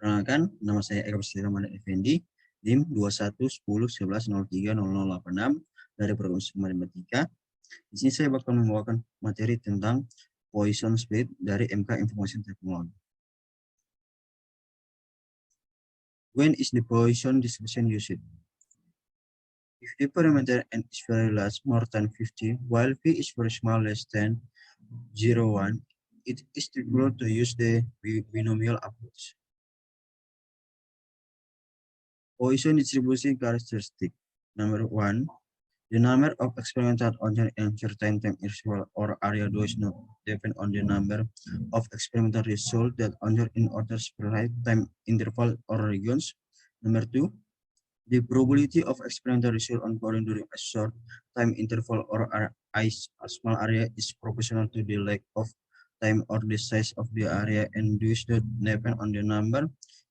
Perkenalkan, nama saya Eka Prasetyo Ramadan Effendi, NIM 211011030086 dari program Matematika. Di sini saya bakal membawakan materi tentang Poisson Split dari MK Information Technology. When is the Poisson distribution used? If the parameter n is very large, more than 50, while p is very small, less than 0.1, it is typical to use the binomial approach. Poisson distribution characteristic. Number 1, the number of experimental on in certain time interval or area does not depend on the number of experimental results that occur in other specified time interval or regions. Number 2, the probability of experimental result occurring during a short time interval or a small area is proportional to the length of time or the size of the area and does not depend on the number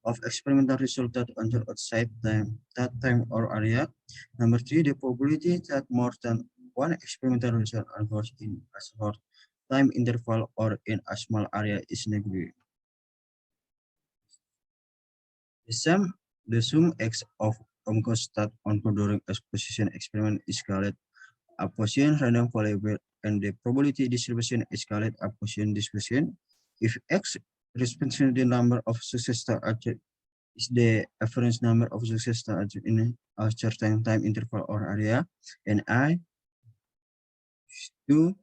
of experimental results that occur outside that time or area. Number 3, the probability that more than one experimental result occurs in a short time interval or in a small area is negligible. The sum x of constant on during exposition experiment is called a Poisson random variable, and the probability distribution is called a Poisson distribution. If x represents the number of success achieved is the average number of success achieved in a certain time interval or area, and I 2,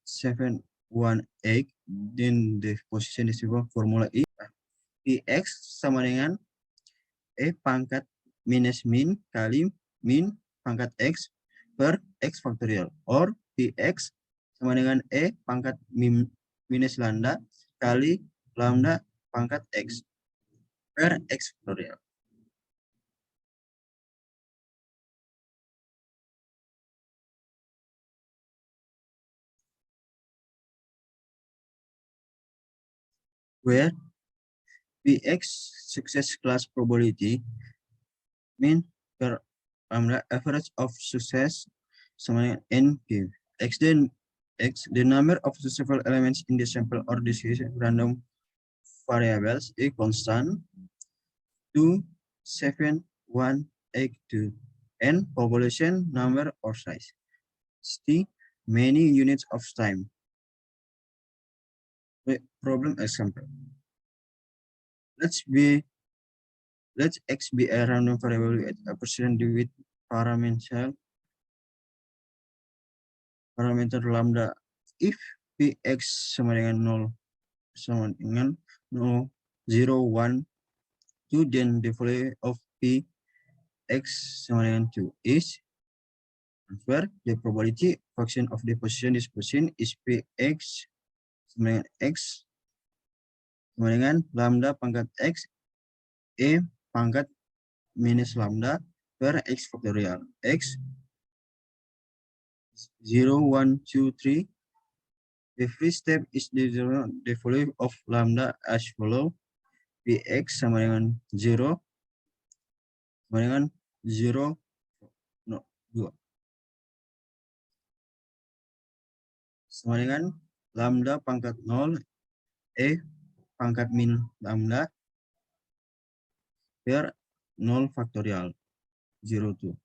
7, 1, 8, then the Poisson distribution formula is Px sama dengan E pangkat minus min kali min pangkat X per X faktorial, or Px sama dengan E pangkat minus lambda kali lambda pangkat X per X faktorial. Where Px success class probability mean per lambda average of success sama dengan NQ. X the number of successful elements in the sample or distribution random variables is constant 2, 7, 1, 8, 2, and population number or size. C, many units of time. Problem example. Let X be a random variable at a percent with parameter lambda. If Px sama dengan 0, 0, 1, 2, then the value of Px sama dengan 2 is where the probability function of the Poisson distribution is Px sama dengan X sama dengan lambda pangkat X E pangkat minus lambda per X faktorial. X 0, 1, 2, 3. The first step is the value of lambda as follow. Px sama dengan 0 sama dengan 0, 2. Sama dengan lambda pangkat 0 E pangkat min lambda per 0 faktorial 0, 2.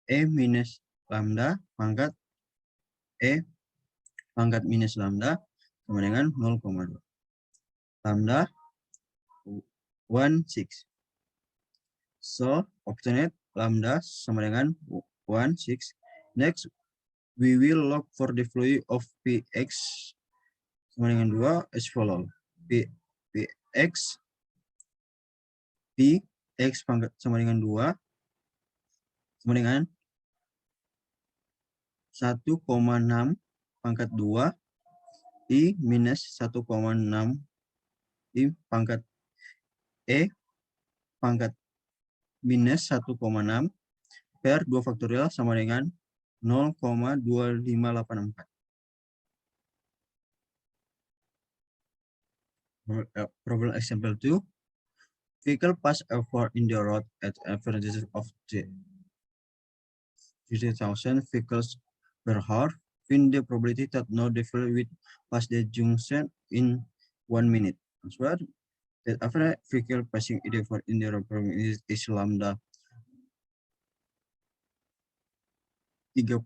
E minus lambda pangkat E pangkat minus lambda sama dengan 0,2. Lambda 1, 6. So, obtain lambda sama dengan 1, 6. Next, we will look for the value of Px sama dengan 2 as follow. Px pangkat sama dengan 2 sama dengan 1,6 pangkat 2 I minus 1,6 I pangkat E pangkat minus 1,6 per 2 faktorial sama dengan 0,2584. Problem example 2. Vehicle pass a car in the road at a velocity of 30,000 vehicles per hour. Find the probability that no vehicle will pass the junction in 1 minute. Answer: That average vehicle passing ide for India is lambda 30.060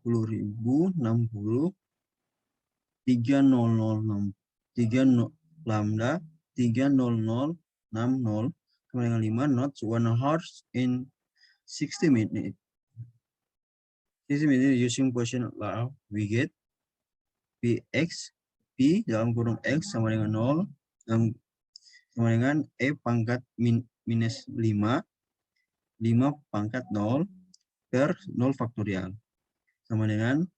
30060 lambda 30060 sama dengan 5 knots 1 horse in 60 minutes. 60 minutes using Poisson law, we get Px P dalam kurung X sama dengan 0 sama dengan E pangkat minus 5 pangkat 0 per 0 faktorial sama dengan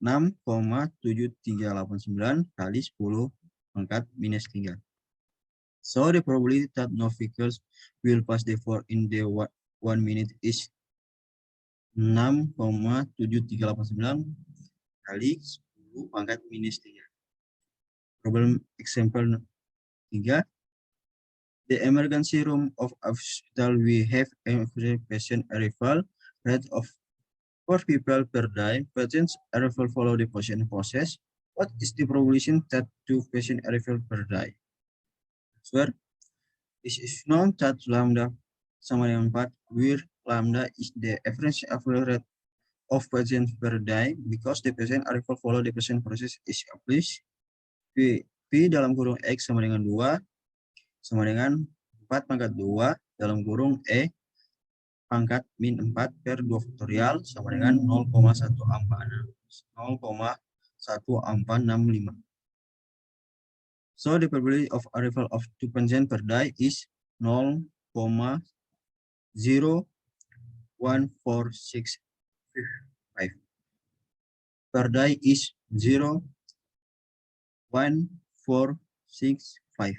6,7389 kali 10 pangkat minus 3. So the probability that no vehicles will pass the 4 in the 1 minute is 6,7389 kali 10 pangkat minus 3. Problem example 3. The emergency room of a hospital we have a patient arrival rate of 4 people per day. Patients arrival follow the patient process. What is the probability that 2 patient arrival per day? Answer. This is known that lambda sama dengan 4, where lambda is the average rate of patients per day because the patient arrival follow the patient process is established. P dalam kurung X sama dengan 2 sama dengan 4 pangkat 2 dalam kurung E pangkat min 4 per 2 faktorial sama dengan 0,1465. So the probability of arrival of 2 patients per day is 0,01465. Per day is 0,1465.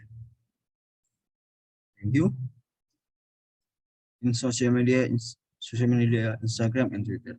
Thank you. In social media, Instagram and Twitter.